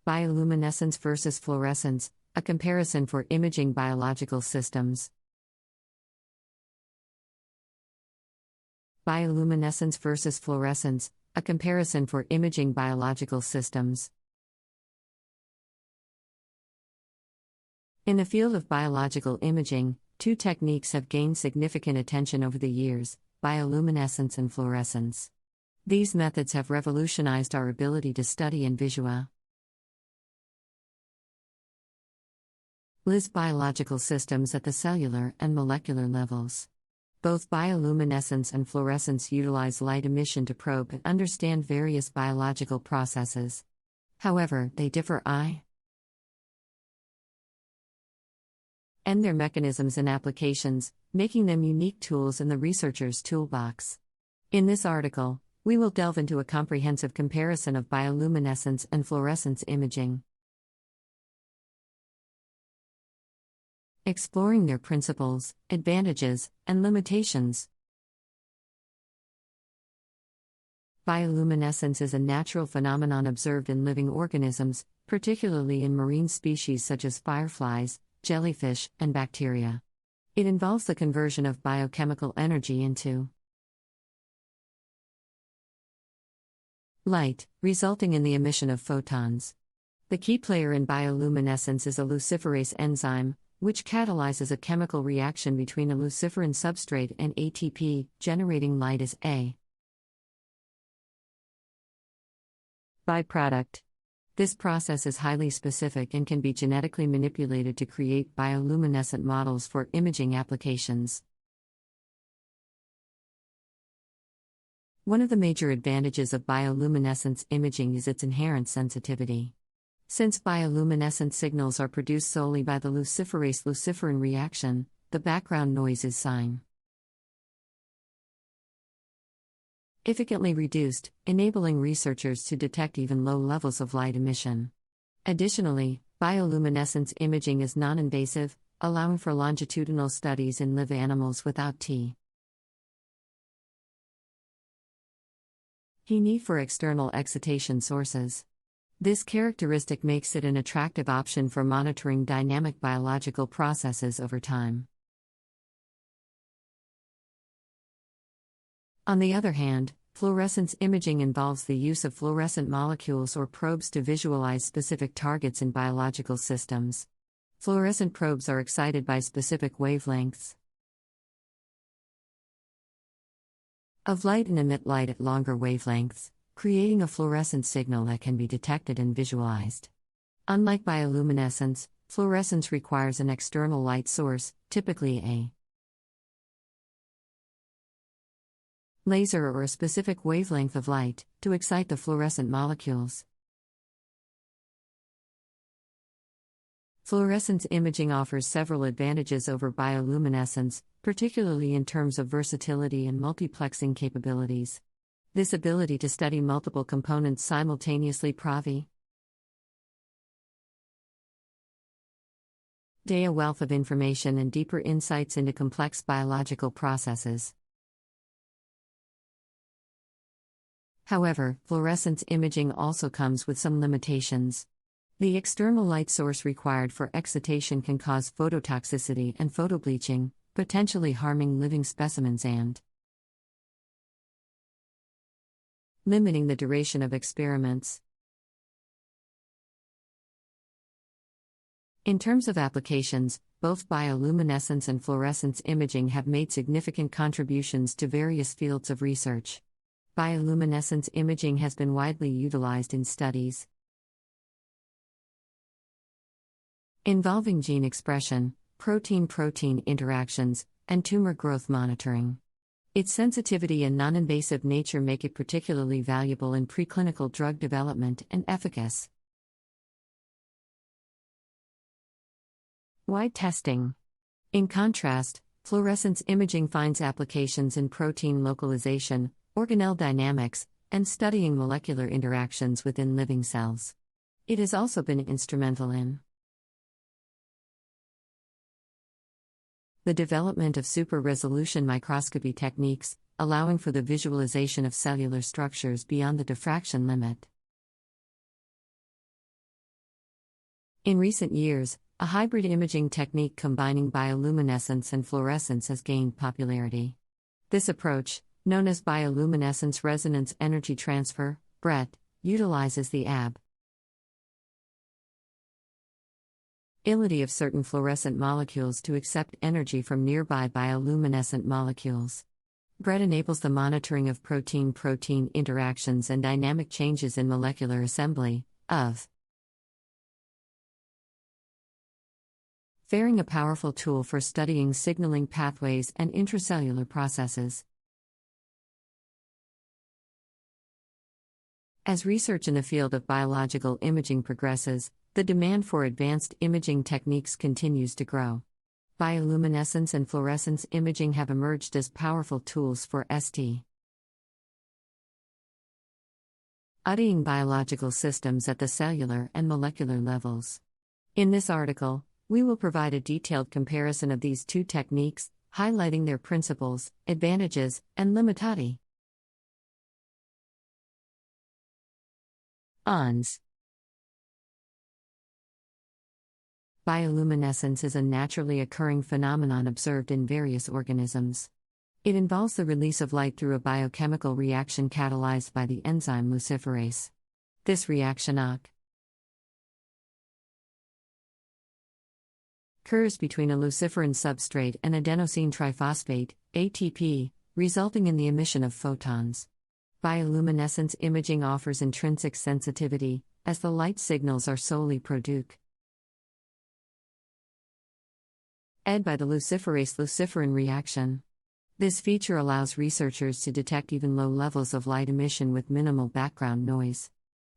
Bioluminescence versus fluorescence, a comparison for imaging biological systems. Bioluminescence versus fluorescence, a comparison for imaging biological systems. In the field of biological imaging, two techniques have gained significant attention over the years: bioluminescence and fluorescence. These methods have revolutionized our ability to study and visualize biological systems at the cellular and molecular levels. Both bioluminescence and fluorescence utilize light emission to probe and understand various biological processes. However, they differ in their mechanisms and applications, making them unique tools in the researcher's toolbox. In this article, we will delve into a comprehensive comparison of bioluminescence and fluorescence imaging, exploring their principles, advantages, and limitations. Bioluminescence is a natural phenomenon observed in living organisms, particularly in marine species such as fireflies, jellyfish, and bacteria. It involves the conversion of biochemical energy into light, resulting in the emission of photons. The key player in bioluminescence is a luciferase enzyme, which catalyzes a chemical reaction between a luciferin substrate and ATP, generating light as a byproduct. This process is highly specific and can be genetically manipulated to create bioluminescent models for imaging applications. One of the major advantages of bioluminescence imaging is its inherent sensitivity. Since bioluminescent signals are produced solely by the luciferase-luciferin reaction, the background noise is significantly reduced, enabling researchers to detect even low levels of light emission. Additionally, bioluminescence imaging is non-invasive, allowing for longitudinal studies in live animals without the need for external excitation sources. This characteristic makes it an attractive option for monitoring dynamic biological processes over time. On the other hand, fluorescence imaging involves the use of fluorescent molecules or probes to visualize specific targets in biological systems. Fluorescent probes are excited by specific wavelengths of light and emit light at longer wavelengths, creating a fluorescent signal that can be detected and visualized. Unlike bioluminescence, fluorescence requires an external light source, typically a laser or a specific wavelength of light, to excite the fluorescent molecules. Fluorescence imaging offers several advantages over bioluminescence, particularly in terms of versatility and multiplexing capabilities. This ability to study multiple components simultaneously provides a wealth of information and deeper insights into complex biological processes. However, fluorescence imaging also comes with some limitations. The external light source required for excitation can cause phototoxicity and photobleaching, potentially harming living specimens and limiting the duration of experiments. In terms of applications, both bioluminescence and fluorescence imaging have made significant contributions to various fields of research. Bioluminescence imaging has been widely utilized in studies involving gene expression, protein-protein interactions, and tumor growth monitoring. Its sensitivity and non-invasive nature make it particularly valuable in preclinical drug development and efficacy wide testing. In contrast, fluorescence imaging finds applications in protein localization, organelle dynamics, and studying molecular interactions within living cells. It has also been instrumental in the development of super-resolution microscopy techniques, allowing for the visualization of cellular structures beyond the diffraction limit. In recent years, a hybrid imaging technique combining bioluminescence and fluorescence has gained popularity. This approach, known as bioluminescence resonance energy transfer, (BRET), utilizes the ability of certain fluorescent molecules to accept energy from nearby bioluminescent molecules. BRET enables the monitoring of protein-protein interactions and dynamic changes in molecular assembly, faring a powerful tool for studying signaling pathways and intracellular processes. As research in the field of biological imaging progresses, the demand for advanced imaging techniques continues to grow. Bioluminescence and fluorescence imaging have emerged as powerful tools for studying biological systems at the cellular and molecular levels. In this article, we will provide a detailed comparison of these two techniques, highlighting their principles, advantages, and limitations. Bioluminescence is a naturally occurring phenomenon observed in various organisms. It involves the release of light through a biochemical reaction catalyzed by the enzyme luciferase. This reaction occurs between a luciferin substrate and adenosine triphosphate, ATP, resulting in the emission of photons. Bioluminescence imaging offers intrinsic sensitivity, as the light signals are solely produced by the luciferase-luciferin reaction. This feature allows researchers to detect even low levels of light emission with minimal background noise.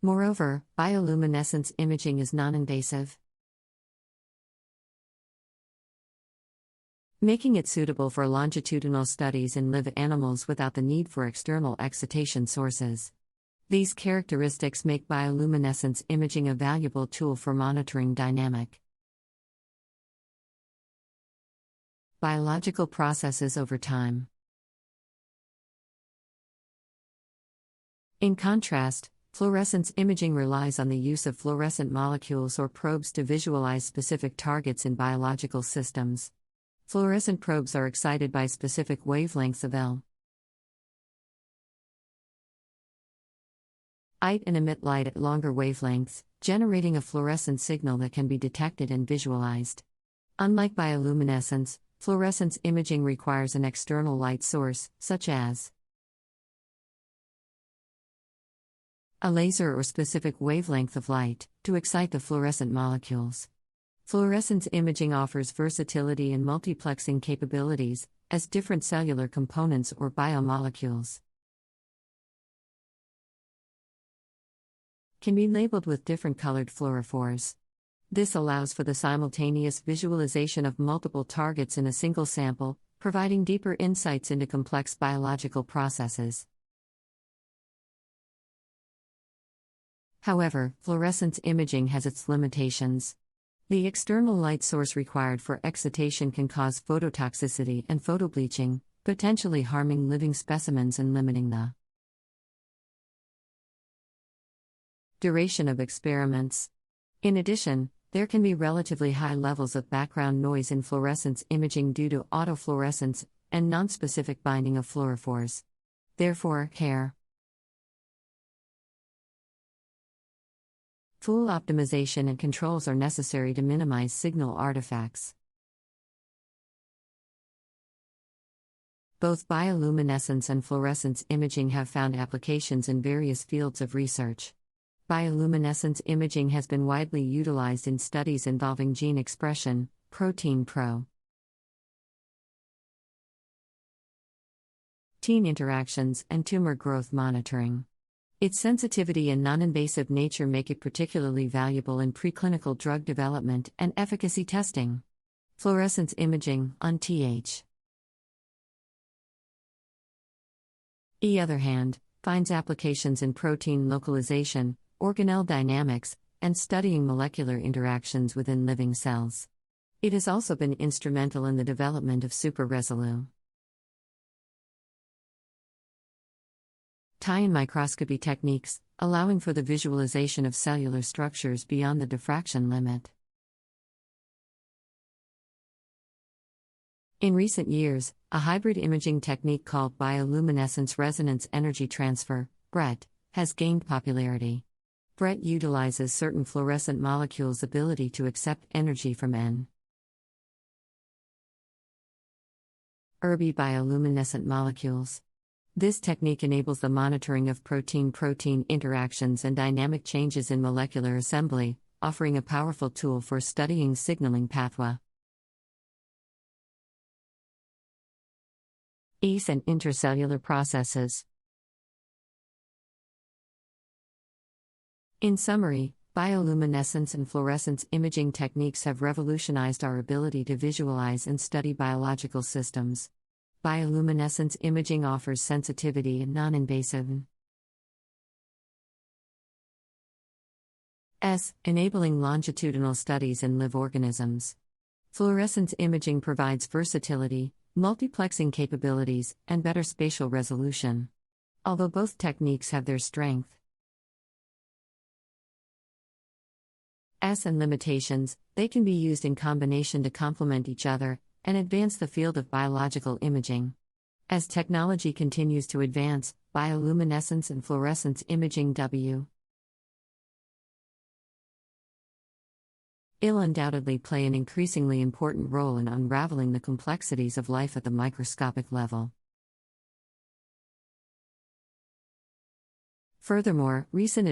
Moreover, bioluminescence imaging is non-invasive, making it suitable for longitudinal studies in live animals without the need for external excitation sources. These characteristics make bioluminescence imaging a valuable tool for monitoring dynamic biological processes over time. In contrast, fluorescence imaging relies on the use of fluorescent molecules or probes to visualize specific targets in biological systems. Fluorescent probes are excited by specific wavelengths of light and emit light at longer wavelengths, generating a fluorescent signal that can be detected and visualized. Unlike bioluminescence, fluorescence imaging requires an external light source, such as a laser or specific wavelength of light, to excite the fluorescent molecules. Fluorescence imaging offers versatility and multiplexing capabilities, as different cellular components or biomolecules can be labeled with different colored fluorophores. This allows for the simultaneous visualization of multiple targets in a single sample, providing deeper insights into complex biological processes. However, fluorescence imaging has its limitations. The external light source required for excitation can cause phototoxicity and photobleaching, potentially harming living specimens and limiting the duration of experiments. In addition, there can be relatively high levels of background noise in fluorescence imaging due to autofluorescence and nonspecific binding of fluorophores. Therefore, full optimization and controls are necessary to minimize signal artifacts. Both bioluminescence and fluorescence imaging have found applications in various fields of research. Bioluminescence imaging has been widely utilized in studies involving gene expression, protein interactions, and tumor growth monitoring. Its sensitivity and non-invasive nature make it particularly valuable in preclinical drug development and efficacy testing. Fluorescence imaging, on the other hand, finds applications in protein localization, organelle dynamics, and studying molecular interactions within living cells. It has also been instrumental in the development of super-resolution Tie-in microscopy techniques, allowing for the visualization of cellular structures beyond the diffraction limit. In recent years, a hybrid imaging technique called bioluminescence resonance energy transfer, BRET, has gained popularity. BRET utilizes certain fluorescent molecules' ability to accept energy from ERBI bioluminescent molecules. This technique enables the monitoring of protein-protein interactions and dynamic changes in molecular assembly, offering a powerful tool for studying signaling pathway. ECE and intercellular processes. In summary, bioluminescence and fluorescence imaging techniques have revolutionized our ability to visualize and study biological systems. Bioluminescence imaging offers sensitivity and non-invasive enabling longitudinal studies in live organisms. Fluorescence imaging provides versatility, multiplexing capabilities, and better spatial resolution. Although both techniques have their strengths and limitations, they can be used in combination to complement each other and advance the field of biological imaging. As technology continues to advance, bioluminescence and fluorescence imaging will undoubtedly play an increasingly important role in unraveling the complexities of life at the microscopic level. Furthermore, recent